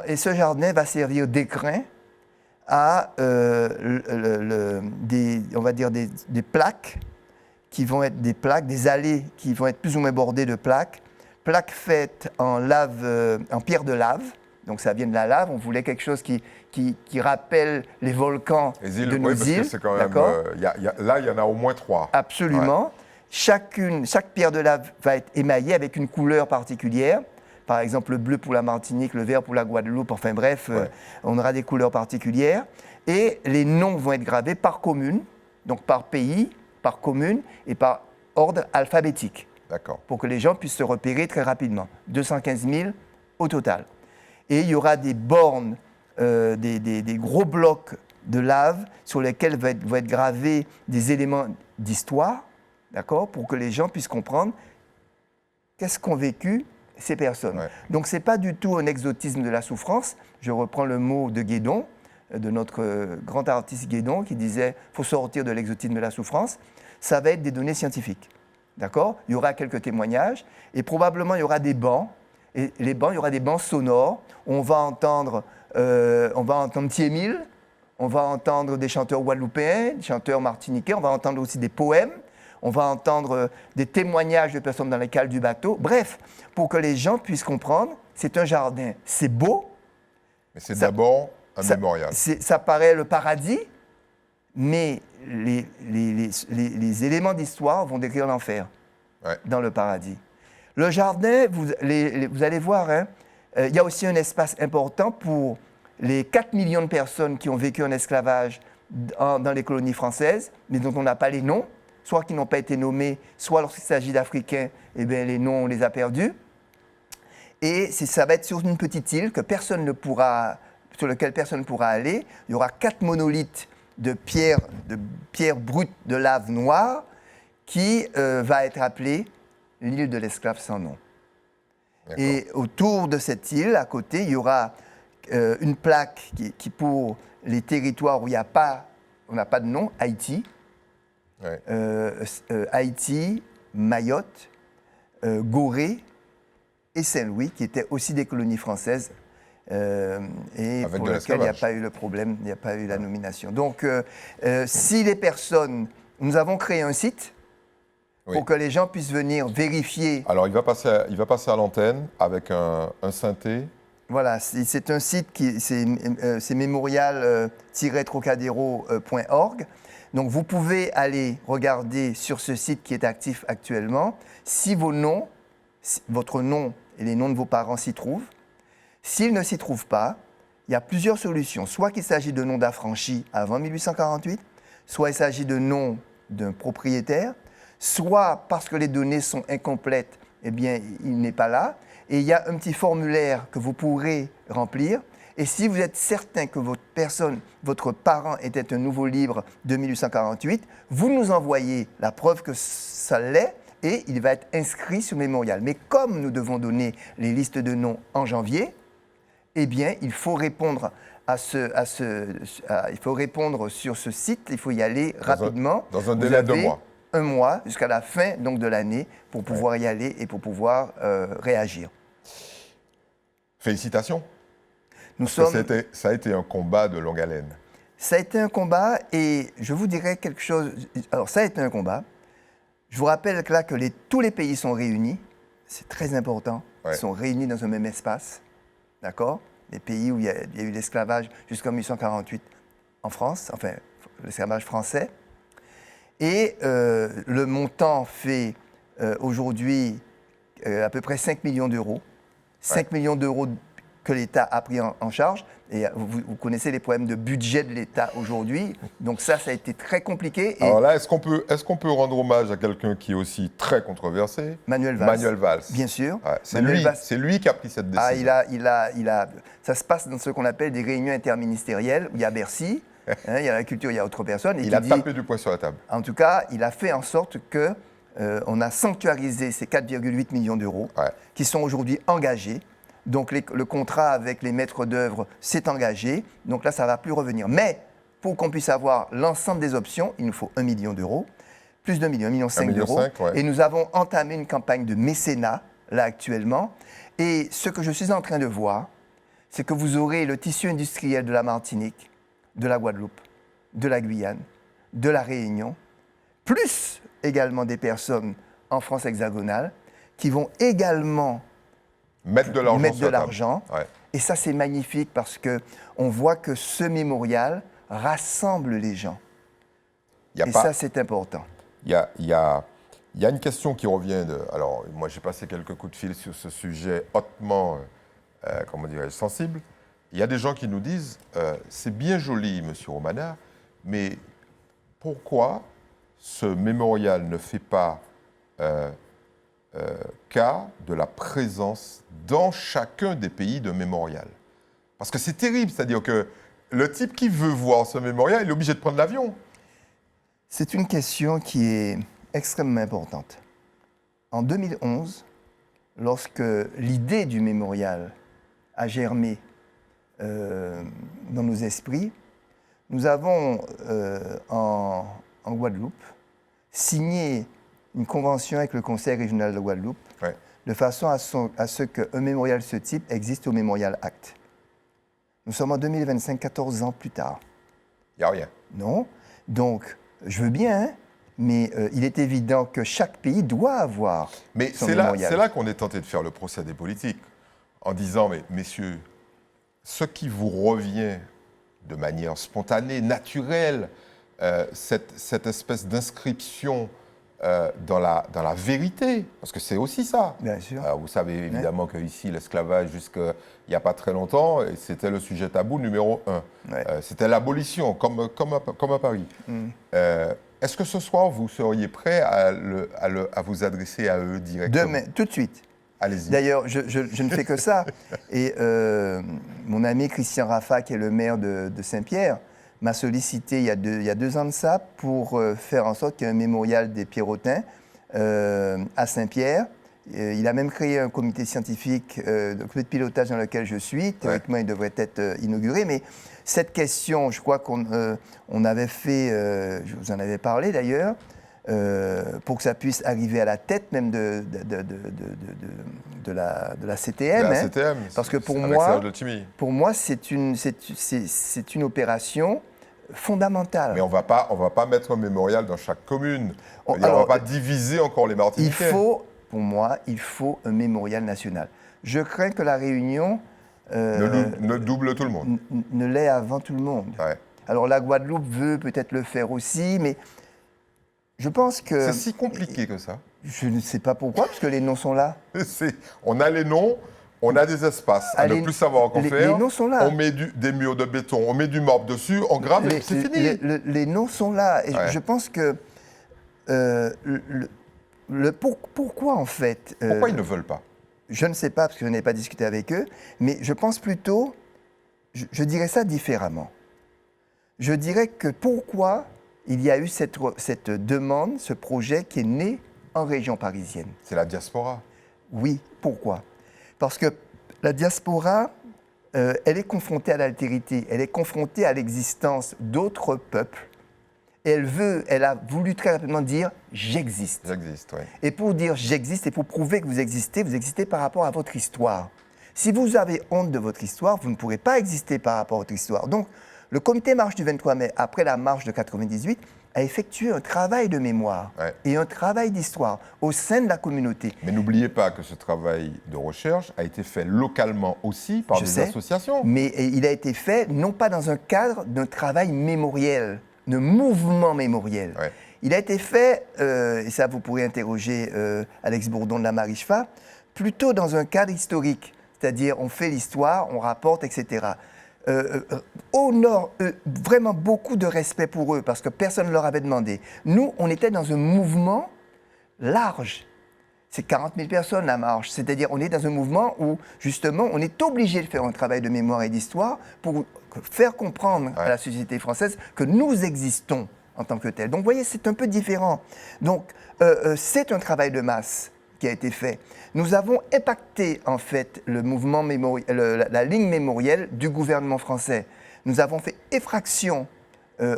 Et ce jardin va servir d'écrin à, on va dire, des plaques qui vont être des plaques, des allées qui vont être plus ou moins bordées de plaques faites en pierre de lave. Donc ça vient de la lave. On voulait quelque chose qui rappelle les volcans de nos îles. Parce que c'est quand même, là, il y en a au moins 3. Absolument. Chaque pierre de lave va être émaillée avec une couleur particulière. Par exemple, le bleu pour la Martinique, le vert pour la Guadeloupe. Enfin bref, on aura des couleurs particulières. Et les noms vont être gravés par commune, donc par pays, par commune et par ordre alphabétique. D'accord. Pour que les gens puissent se repérer très rapidement. 215 000 au total. Et il y aura des bornes, des gros blocs de lave sur lesquels vont être gravés des éléments d'histoire, d'accord, pour que les gens puissent comprendre qu'est-ce qu'ont vécu ces personnes. Ouais. Donc, ce n'est pas du tout un exotisme de la souffrance. Je reprends le mot de Guédon, de notre grand artiste Guédon, qui disait « faut sortir de l'exotisme de la souffrance ». Ça va être des données scientifiques, d'accord. Il y aura quelques témoignages et probablement il y aura des bancs. Et les bancs, il y aura des bancs sonores. On va entendre Thiémile, on va entendre des chanteurs guadeloupéens, des chanteurs martiniquais, on va entendre aussi des poèmes, on va entendre des témoignages de personnes dans les cales du bateau. Bref, pour que les gens puissent comprendre, c'est un jardin, c'est beau. Mais c'est d'abord un mémorial. Ça paraît le paradis, mais les éléments d'histoire vont décrire l'enfer dans le paradis. Le jardin, vous allez voir, hein, il y a aussi un espace important pour les 4 millions de personnes qui ont vécu en esclavage dans les colonies françaises, mais dont on n'a pas les noms, soit qui n'ont pas été nommés, soit lorsqu'il s'agit d'Africains, eh bien, les noms, on les a perdus. Et ça va être sur une petite île sur laquelle personne ne pourra aller. Il y aura 4 monolithes de pierres brutes de lave noire qui va être appelée l'île de l'esclave sans nom. D'accord. Et autour de cette île, à côté, il y aura une plaque qui pour les territoires où on n'a pas de nom, Haïti, Haïti, Mayotte, Gorée et Saint-Louis, qui étaient aussi des colonies françaises, et avec pour lesquelles il n'y a pas eu le problème, il n'y a pas eu la nomination. Donc, si les personnes... Nous avons créé un site pour que les gens puissent venir vérifier. Alors, il va passer à l'antenne avec un synthé. Voilà, c'est un site c'est mémorial-trocadéro.org. Donc, vous pouvez aller regarder sur ce site qui est actif actuellement si votre nom et les noms de vos parents s'y trouvent. S'ils ne s'y trouvent pas, il y a plusieurs solutions. Soit qu'il s'agit de noms d'affranchis avant 1848, soit il s'agit de noms d'un propriétaire, soit parce que les données sont incomplètes, eh bien, il n'est pas là. Et il y a un petit formulaire que vous pourrez remplir. Et si vous êtes certain que votre parent était un nouveau libre de 1848, vous nous envoyez la preuve que ça l'est et il va être inscrit sur Mémorial. Mais comme nous devons donner les listes de noms en janvier, eh bien, il faut répondre il faut répondre sur ce site, il faut y aller rapidement. Dans un délai de 2 mois. Un mois jusqu'à la fin donc, de l'année pour pouvoir y aller et pour pouvoir réagir. Félicitations. Ça a été un combat de longue haleine. Ça a été un combat et je vous dirais quelque chose. Alors, ça a été un combat. Je vous rappelle que là que tous les pays sont réunis. C'est très important. Ils sont réunis dans un même espace. D'accord ? Les pays où il y a eu l'esclavage jusqu'en 1848 en France, enfin, l'esclavage français. Et le montant fait aujourd'hui à peu près 5 millions d'euros. 5 millions d'euros que l'État a pris en charge. Et vous connaissez les problèmes de budget de l'État aujourd'hui. Donc ça a été très compliqué. Et alors là, est-ce qu'on peut rendre hommage à quelqu'un qui est aussi très controversé ? Manuel Valls. Manuel Valls. Bien sûr. Ouais, c'est lui qui a pris cette décision. Ça se passe dans ce qu'on appelle des réunions interministérielles, où il y a Bercy, il y a la culture, il y a autre personne. Il a tapé du poing sur la table. En tout cas, il a fait en sorte qu'on a sanctuarisé ces 4,8 millions d'euros qui sont aujourd'hui engagés. Donc, le contrat avec les maîtres d'œuvre s'est engagé. Donc là, ça ne va plus revenir. Mais pour qu'on puisse avoir l'ensemble des options, il nous faut 1 million d'euros, plus de 1,5 million d'euros. Et nous avons entamé une campagne de mécénat, là, actuellement. Et ce que je suis en train de voir, c'est que vous aurez le tissu industriel de la Martinique, de la Guadeloupe, de la Guyane, de la Réunion, plus également des personnes en France hexagonale qui vont également mettre de l'argent. Et ça, c'est magnifique parce qu'on voit que ce mémorial rassemble les gens. Ça, c'est important. Il y a Il y a une question qui revient alors, moi, j'ai passé quelques coups de fil sur ce sujet hautement, comment dirais-je, sensible. Il y a des gens qui nous disent, c'est bien joli, Monsieur Romana, mais pourquoi ce mémorial ne fait pas cas de la présence dans chacun des pays de mémorial? Parce que c'est terrible, c'est-à-dire que le type qui veut voir ce mémorial, il est obligé de prendre l'avion. C'est une question qui est extrêmement importante. En 2011, lorsque l'idée du mémorial a germé dans nos esprits, nous avons en Guadeloupe signé une convention avec le Conseil régional de Guadeloupe, Ouais. de façon à ce qu'un mémorial de ce type existe au Mémorial Act. Nous sommes en 2025, 14 ans plus tard. Il n'y a rien. Non. Donc, je veux bien, hein, mais il est évident que chaque pays doit avoir Mais son c'est mémorial. là qu'on est tenté de faire le procès des politiques, en disant, mais messieurs, ce qui vous revient de manière spontanée, naturelle, cette espèce d'inscription dans la vérité, parce que c'est aussi ça. Bien sûr. Vous savez évidemment qu'ici, l'esclavage, jusqu'il n'y a pas très longtemps, c'était le sujet tabou numéro 1. Ouais. C'était l'abolition, comme à Paris. Est-ce que ce soir, vous seriez prêt à vous adresser à eux directement? Demain, tout de suite. Allez-y. D'ailleurs, je ne fais que ça. Et mon ami Christian Raffa, qui est le maire de Saint-Pierre, m'a sollicité il y a 2 ans de ça pour faire en sorte qu'il y ait un mémorial des Pierrotins à Saint-Pierre. Il a même créé un comité scientifique, un comité de pilotage dans lequel je suis. Théoriquement, il devrait être inauguré. Mais cette question, je crois qu'on avait fait, je vous en avais parlé d'ailleurs, pour que ça puisse arriver à la tête même de la CTM. La CTM, parce que pour moi, c'est une opération fondamentale. Mais on va pas mettre un mémorial dans chaque commune. On ne va pas diviser encore les Martiniquais. Pour moi, il faut un mémorial national. Je crains que la Réunion ne double tout le monde. Ne l'ait avant tout le monde. Ouais. Alors la Guadeloupe veut peut-être le faire aussi, mais je pense que... C'est si compliqué que ça. Je ne sais pas pourquoi, parce que les noms sont là. On a les noms, on a des espaces à ne plus savoir quoi faire. Les noms sont là. On met des murs de béton, on met du marbre dessus, on grave et c'est fini. Les noms sont là. Et je pense que... pourquoi en fait... Pourquoi ils ne veulent pas? Je ne sais pas, parce que je n'ai pas discuté avec eux, mais je pense plutôt... Je dirais ça différemment. Je dirais que pourquoi il y a eu cette demande, ce projet qui est né en région parisienne. C'est la diaspora. Oui, pourquoi? Parce que la diaspora, elle est confrontée à l'altérité, elle est confrontée à l'existence d'autres peuples. Et elle a voulu très rapidement dire « j'existe ». J'existe, oui. Et pour dire « j'existe » et pour prouver que vous existez par rapport à votre histoire. Si vous avez honte de votre histoire, vous ne pourrez pas exister par rapport à votre histoire. Donc, le comité marche du 23 mai, après la marche de 98, a effectué un travail de mémoire et un travail d'histoire au sein de la communauté. Mais n'oubliez pas que ce travail de recherche a été fait localement aussi par des associations. Mais il a été fait non pas dans un cadre d'un travail mémoriel, de mouvement mémoriel. Ouais. Il a été fait, et ça vous pourrez interroger Alex Bourdon de la Marichfa, plutôt dans un cadre historique. C'est-à-dire on fait l'histoire, on rapporte, etc. Honore vraiment beaucoup de respect pour eux parce que personne ne leur avait demandé. Nous, on était dans un mouvement large. C'est 40 000 personnes la marche. C'est-à-dire on est dans un mouvement où justement on est obligé de faire un travail de mémoire et d'histoire pour faire comprendre à la société française que nous existons en tant que tels. Donc vous voyez, c'est un peu différent. Donc c'est un travail de masse qui a été fait. Nous avons impacté en fait le mouvement la ligne mémorielle du gouvernement français. Nous avons fait effraction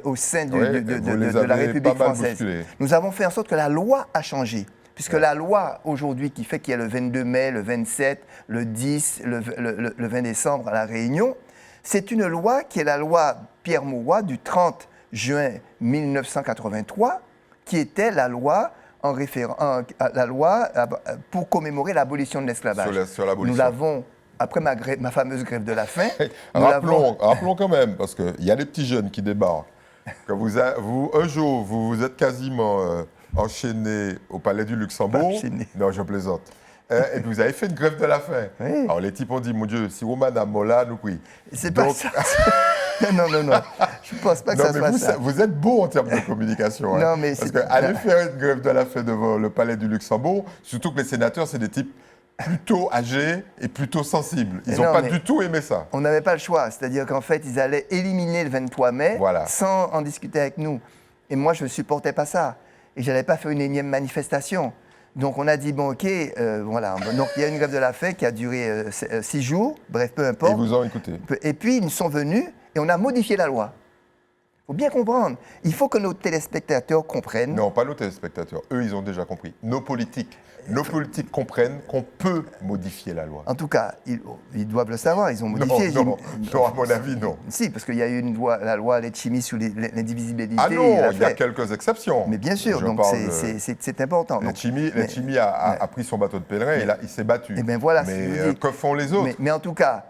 au sein de la République française. Bousculé. Nous avons fait en sorte que la loi a changé. Puisque la loi aujourd'hui qui fait qu'il y a le 22 mai, le 27, le 10, le 20 décembre à La Réunion, c'est une loi qui est la loi Pierre Mauroy du 30 juin 1983, qui était la loi pour commémorer l'abolition de l'esclavage. Sur l'abolition. Nous l'avons, après ma fameuse grève de la faim, rappelons quand même, parce qu'il y a des petits jeunes qui débarquent, que un jour, vous vous êtes quasiment enchaîné au Palais du Luxembourg. Pas enchaîné. Non, je plaisante. Et puis vous avez fait une grève de la faim. Oui. Alors les types ont dit, mon Dieu, si Roman a mola, nous oui. C'est pas Donc- ça. Non. Je ne pense pas que Non, ça mais soit vous, ça. vous êtes beau en termes de communication. Non, hein. mais Parce c'est- que aller faire une grève de la faim devant le Palais du Luxembourg, surtout que les sénateurs, c'est des types plutôt âgés et plutôt sensibles. Ils Mais n'ont non, pas mais- du tout aimé ça. On n'avait pas le choix. C'est-à-dire qu'en fait, ils allaient éliminer le 23 mai Voilà. sans en discuter avec nous. Et moi, je ne supportais pas ça. Et je n'allais pas faire une énième manifestation. Donc, on a dit, bon, OK, voilà. Donc, il y a une grève de la faim qui a duré 6 jours. Bref, peu Et importe. ils vous ont écouté. Et puis, ils nous sont venus et on a modifié la loi. Il faut bien comprendre. Il faut que nos téléspectateurs comprennent. Non, pas nos téléspectateurs. Eux, ils ont déjà compris. Nos politiques comprennent qu'on peut modifier la loi. En tout cas, ils doivent le savoir. Ils ont Non, modifié. non, à mon avis, non. Si, parce qu'il y a eu une loi, la loi Letchimy sur l'indivisibilité. Ah non, l'a il y a fait. quelques exceptions. Mais bien sûr, Je donc parle c'est important. Donc, Letchimy a pris son bateau de pèlerin et là, il s'est battu. Eh bien, voilà ce que Mais je vous dis. que font les autres? mais en tout cas,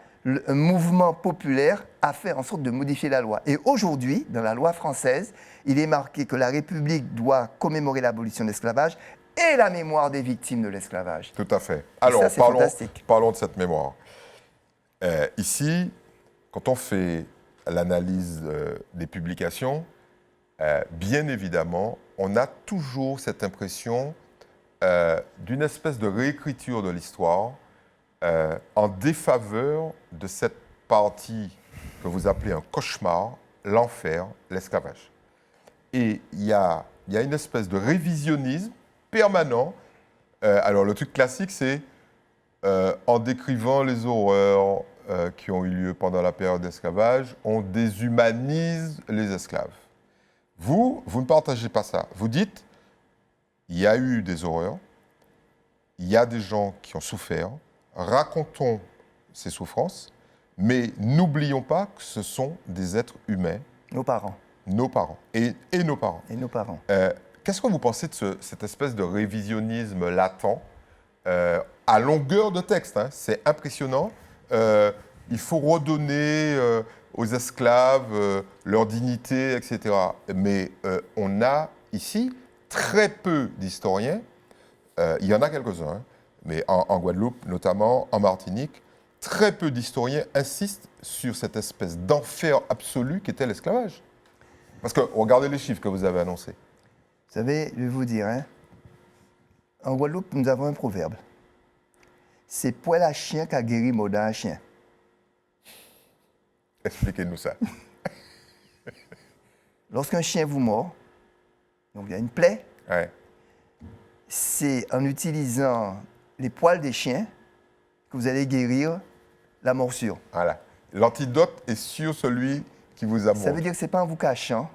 un mouvement populaire a fait en sorte de modifier la loi. Et aujourd'hui, dans la loi française, il est marqué que la République doit commémorer l'abolition de l'esclavage et la mémoire des victimes de l'esclavage. Tout à fait. Alors, ça, c'est fantastique. parlons de cette mémoire. Ici, quand on fait l'analyse des publications, bien évidemment, on a toujours cette impression d'une espèce de réécriture de l'histoire en défaveur de cette partie que vous appelez un cauchemar, l'enfer, l'esclavage. Et il y a une espèce de révisionnisme permanent. Alors, le truc classique, c'est en décrivant les horreurs qui ont eu lieu pendant la période d'esclavage, on déshumanise les esclaves. Vous ne partagez pas ça. Vous dites, il y a eu des horreurs, il y a des gens qui ont souffert, racontons ces souffrances, mais n'oublions pas que ce sont des êtres humains, Nos parents nos parents et nos parents. et nos parents. Qu'est-ce que vous pensez de cette espèce de révisionnisme latent à longueur de texte, hein? C'est impressionnant. Il faut redonner aux esclaves leur dignité, etc. Mais on a ici très peu d'historiens, il y en a quelques-uns, hein, mais en Guadeloupe, notamment en Martinique, très peu d'historiens insistent sur cette espèce d'enfer absolu qu'était l'esclavage. Parce que regardez les chiffres que vous avez annoncés. Vous savez, je vais vous dire, hein, en Guadeloupe, nous avons un proverbe. C'est poil à chien qu'a guéri Maudin à chien. Expliquez-nous ça. Lorsqu'un chien vous mord, donc il y a une plaie, Ouais. c'est en utilisant les poils des chiens que vous allez guérir la morsure. Voilà. L'antidote est sur celui qui vous a Ça mordu. veut dire que ce n'est pas en vous cachant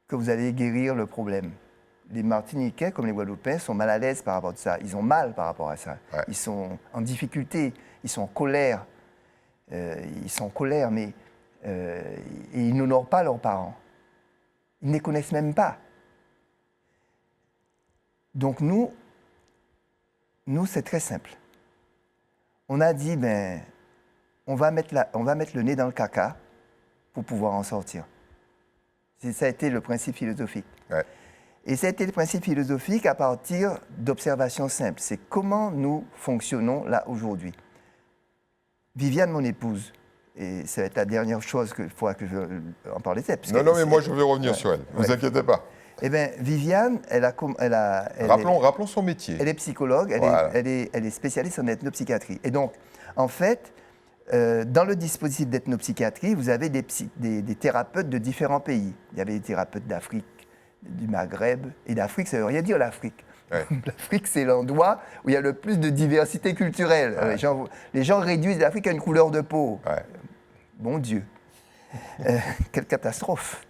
que vous allez guérir le problème. Les Martiniquais, comme les Guadeloupéens, sont mal à l'aise par rapport à ça. Ils ont mal par rapport à ça. Ouais. Ils sont en difficulté, ils sont en colère. Mais et ils n'honorent pas leurs parents. Ils ne les connaissent même pas. Donc nous, c'est très simple. On a dit, on va mettre le nez dans le caca pour pouvoir en sortir. Ça a été le principe philosophique. Ouais. Et ça a été le principe philosophique à partir d'observations simples. C'est comment nous fonctionnons là aujourd'hui. Viviane, mon épouse, et ça va être la dernière chose qu'il faudra que je en parle. Non, mais moi je vais revenir sur elle. Ne vous inquiétez pas. Eh bien, Viviane, Rappelons son métier. elle est psychologue, Voilà. elle est spécialiste en ethnopsychiatrie. Et donc, en fait, dans le dispositif d'ethnopsychiatrie, vous avez des thérapeutes de différents pays. Il y avait des thérapeutes d'Afrique, du Maghreb, et d'Afrique, ça ne veut rien dire l'Afrique. Ouais. L'Afrique, c'est l'endroit où il y a le plus de diversité culturelle. Ouais. Les gens réduisent l'Afrique à une couleur de peau. Ouais. Bon Dieu. Quelle catastrophe.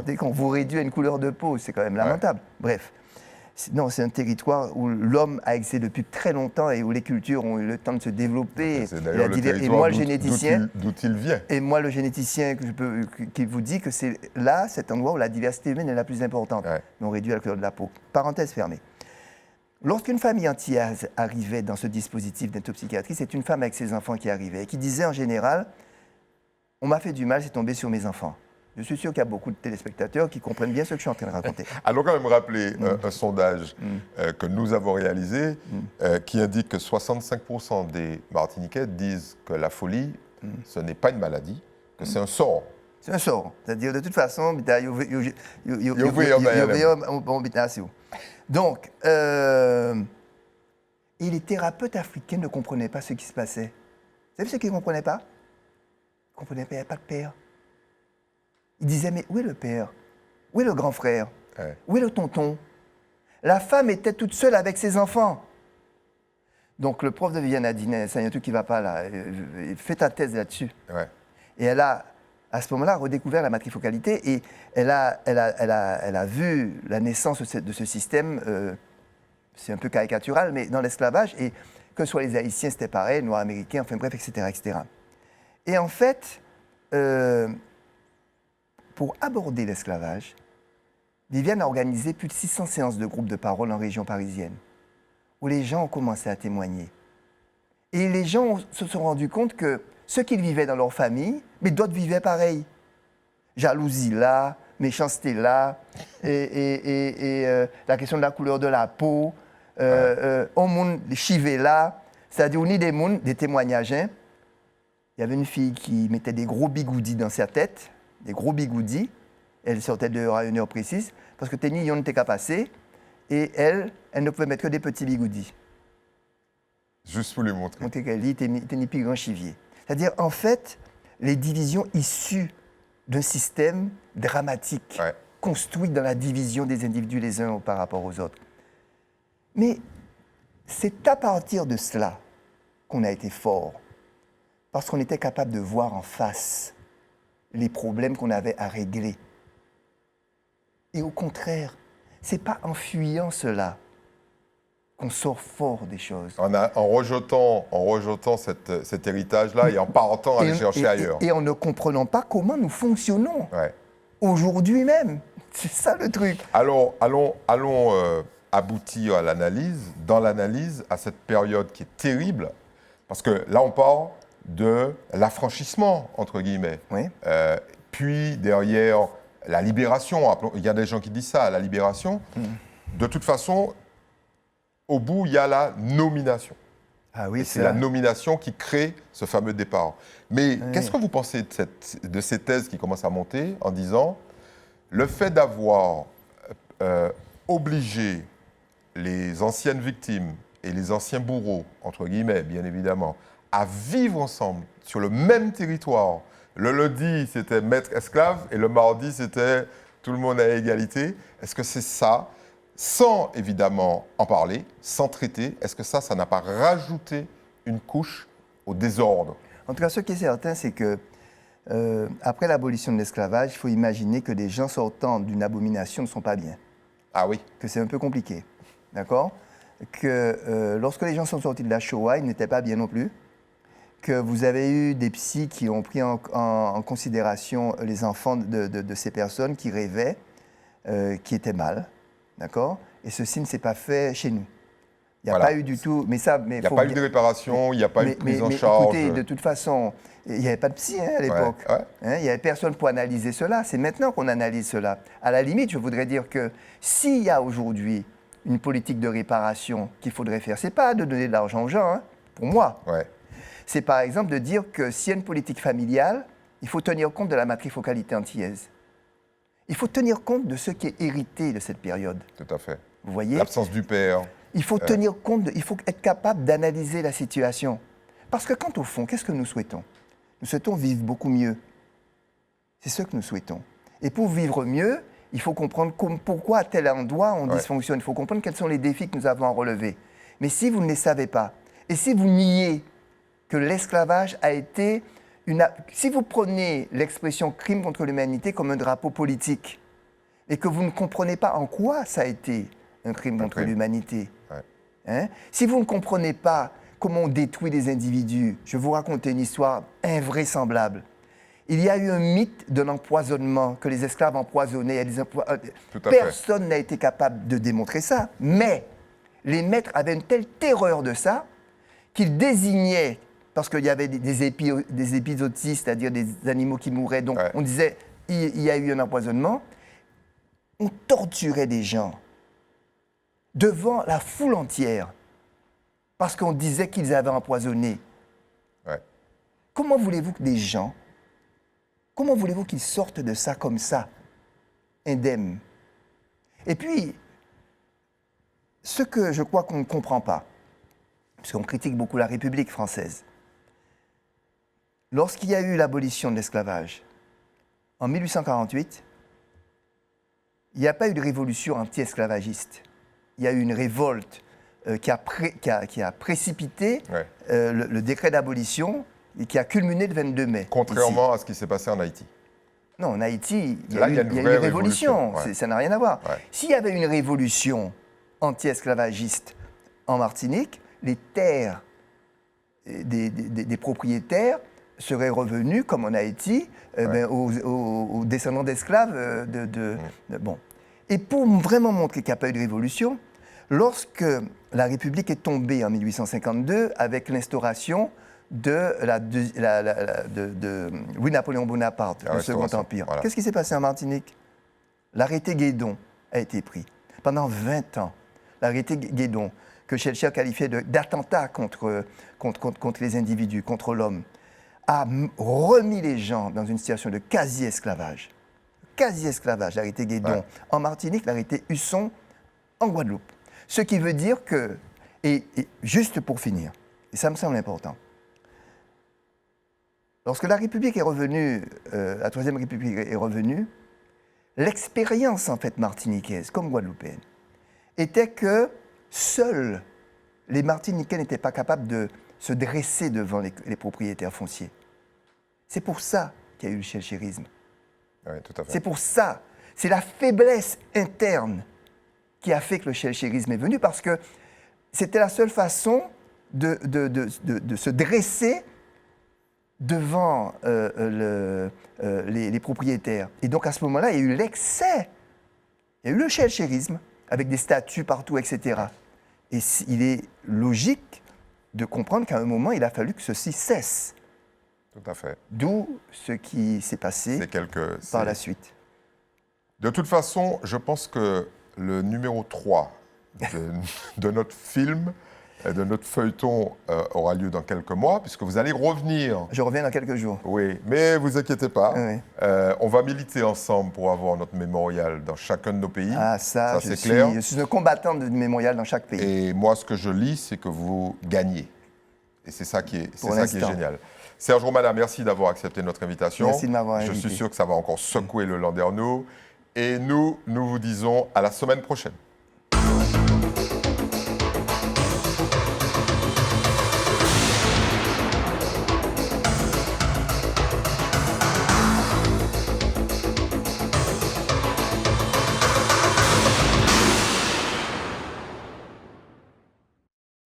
Dès qu'on vous réduit à une couleur de peau, c'est quand même lamentable. Bref. Non, c'est un territoire où l'homme a existé depuis très longtemps et où les cultures ont eu le temps de se développer. C'est d'ailleurs le territoire et moi, le généticien, d'où il vient. et moi, le généticien qui vous dit que c'est là, cet endroit où la diversité humaine est la plus importante. Ouais. Mais on réduit à la couleur de la peau. Parenthèse fermée. Lorsqu'une famille entière arrivait dans ce dispositif d'ethnopsychiatrie, c'est une femme avec ses enfants qui arrivait et qui disait en général « On m'a fait du mal, c'est tombé sur mes enfants. » Je suis sûr qu'il y a beaucoup de téléspectateurs qui comprennent bien ce que je suis en train de raconter. Allons quand même rappeler un sondage que nous avons réalisé qui indique que 65% des Martiniquais disent que la folie, ce n'est pas une maladie, que c'est un sort. C'est un sort. C'est-à-dire, de toute façon, donc, et les thérapeutes africains ne comprenaient pas ce qui se passait. Vous savez ce qu'ils ne comprenaient pas? Ils ne comprenaient pas, il n'y avait pas de père. Ils disaient, mais où est le père? Où est le grand frère? Où est le tonton? La femme était toute seule avec ses enfants. Donc le prof de Viviane a dit, il y a un truc qui ne va pas là, fais ta thèse là-dessus. Ouais. Et elle a, à ce moment-là, redécouvert la matrifocalité et elle a vu la naissance de ce système, c'est un peu caricatural, mais dans l'esclavage, et que ce soit les Haïtiens, c'était pareil, les Noirs américains, enfin bref, etc., etc. Et en fait, pour aborder l'esclavage, Viviane a organisé plus de 600 séances de groupes de parole en région parisienne, où les gens ont commencé à témoigner. Et les gens se sont rendus compte que ceux qu'ils vivaient dans leur famille, mais d'autres vivaient pareil. Jalousie là, méchanceté là, et la question de la couleur de la peau, au monde chivé là, c'est-à-dire on y des témoignages. Hein. Il y avait une fille qui mettait des gros bigoudis dans sa tête, des gros bigoudis. Elle sortait de à une heure précise, parce que Téni Yon n'était qu'à passer, et elle ne pouvait mettre que des petits bigoudis. Juste pour lui montrer. Montrer qu'elle dit, Téni plus grand chivier. C'est-à-dire, en fait, les divisions issues d'un système dramatique, construit dans la division des individus les uns par rapport aux autres. Mais c'est à partir de cela qu'on a été fort, parce qu'on était capable de voir en face les problèmes qu'on avait à régler. Et au contraire, ce n'est pas en fuyant cela qu'on sort fort des choses. En rejetant cet héritage-là et en partant aller chercher ailleurs. Et en ne comprenant pas comment nous fonctionnons. Ouais. Aujourd'hui même. C'est ça le truc. Alors, allons aboutir à l'analyse, dans l'analyse, à cette période qui est terrible, parce que là, on parle de l'affranchissement, entre guillemets. Oui. Puis, derrière, la libération. Il y a des gens qui disent ça, la libération. De toute façon, au bout, il y a la nomination. Ah oui, c'est la nomination qui crée ce fameux départ. Mais qu'est-ce que vous pensez de ces thèses qui commencent à monter en disant le fait d'avoir obligé les anciennes victimes et les anciens bourreaux, entre guillemets, bien évidemment, à vivre ensemble sur le même territoire. Le lundi, c'était maître esclave et le mardi, c'était tout le monde à égalité. Est-ce que c'est ça, sans évidemment en parler, sans traiter, est-ce que ça n'a pas rajouté une couche au désordre? En tout cas, ce qui est certain, c'est que après l'abolition de l'esclavage, il faut imaginer que des gens sortant d'une abomination ne sont pas bien. Ah oui. Que c'est un peu compliqué, d'accord? Que lorsque les gens sont sortis de la Shoah, ils n'étaient pas bien non plus. Que vous avez eu des psys qui ont pris en considération les enfants de ces personnes qui rêvaient, qui étaient mal, d'accord? Et ceci ne s'est pas fait chez nous. Il n'y a pas eu du tout... Mais ça, il n'y a pas eu de réparation, il n'y a pas eu de prise en charge. Écoutez, de toute façon, il n'y avait pas de psy à l'époque. Ouais. Il n'y avait personne pour analyser cela. C'est maintenant qu'on analyse cela. À la limite, je voudrais dire que s'il y a aujourd'hui une politique de réparation qu'il faudrait faire, ce n'est pas de donner de l'argent aux gens, hein, pour moi. Ouais. C'est par exemple de dire que s'il y a une politique familiale, il faut tenir compte de la matrifocalité antillaise. Il faut tenir compte de ce qui est hérité de cette période. Tout à fait. Vous voyez ? L'absence du père. Il faut tenir compte, il faut être capable d'analyser la situation. Parce que quand au fond, qu'est-ce que nous souhaitons ? Nous souhaitons vivre beaucoup mieux. C'est ce que nous souhaitons. Et pour vivre mieux, il faut comprendre pourquoi à tel endroit on dysfonctionne. Il faut comprendre quels sont les défis que nous avons à relever. Mais si vous ne les savez pas, et si vous niez que l'esclavage a été si vous prenez l'expression crime contre l'humanité comme un drapeau politique, et que vous ne comprenez pas en quoi ça a été un crime contre l'humanité, si vous ne comprenez pas comment on détruit des individus, je vais vous raconter une histoire invraisemblable. Il y a eu un mythe de l'empoisonnement, que les esclaves empoisonnaient. Personne n'a été capable de démontrer ça, mais les maîtres avaient une telle terreur de ça qu'ils désignaient, parce qu'il y avait des épizooties, c'est-à-dire des animaux qui mouraient, donc on disait il y a eu un empoisonnement, on torturait des gens devant la foule entière parce qu'on disait qu'ils avaient empoisonné. Ouais. Comment voulez-vous que des gens, comment voulez-vous qu'ils sortent de ça comme ça, indemnes? Et puis, ce que je crois qu'on ne comprend pas, puisqu'on critique beaucoup la République française, lorsqu'il y a eu l'abolition de l'esclavage, en 1848, il n'y a pas eu de révolution anti-esclavagiste. Il y a eu une révolte qui a précipité le décret d'abolition et qui a culminé le 22 mai. Contrairement à ce qui s'est passé en Haïti. Non, en Haïti, il y Là, a eu une révolution. Ouais. Ça n'a rien à voir. Ouais. S'il y avait une révolution anti-esclavagiste en Martinique, les terres des propriétaires seraient revenues, comme en Haïti, aux descendants d'esclaves. Bon. Et pour vraiment montrer qu'il n'y a pas eu de révolution, lorsque la République est tombée en 1852 avec l'instauration de Louis-Napoléon Bonaparte, le Second Empire. Voilà. Qu'est-ce qui s'est passé en Martinique? L'arrêté Guédon a été pris. Pendant 20 ans, l'arrêté Guédon, que Schellcher qualifiait d'attentat contre les individus, contre l'homme, a remis les gens dans une situation de quasi-esclavage. Quasi-esclavage, l'arrêté Guédon en Martinique, l'arrêté Husson en Guadeloupe. Ce qui veut dire que, et juste pour finir, et ça me semble important, lorsque la République est revenue, la Troisième République est revenue, l'expérience en fait martiniquaise, comme guadeloupéenne, était que seuls les Martiniquais n'étaient pas capables de se dresser devant les propriétaires fonciers. C'est pour ça qu'il y a eu le schellcherisme. Oui, tout à fait. C'est pour ça. C'est la faiblesse interne qui a fait que le schellcherisme est venu, parce que c'était la seule façon de se dresser devant les propriétaires. Et donc à ce moment-là, il y a eu l'excès. Il y a eu le schellcherisme, avec des statues partout, etc. Et il est logique de comprendre qu'à un moment, il a fallu que ceci cesse. Tout à fait. D'où ce qui s'est passé par la suite. De toute façon, je pense que le numéro 3 de notre film, de notre feuilleton, aura lieu dans quelques mois, puisque vous allez revenir. Je reviens dans quelques jours. Oui, mais vous inquiétez pas. Oui. On va militer ensemble pour avoir notre mémorial dans chacun de nos pays. Ah, ça c'est clair. Je suis un combattant de mémorial dans chaque pays. Et moi, ce que je lis, c'est que vous gagnez. Et c'est ça qui est génial. Serge Romana, merci d'avoir accepté notre invitation. Merci de m'avoir invité. Je suis sûr que ça va encore secouer le Landerneau. Et nous vous disons à la semaine prochaine.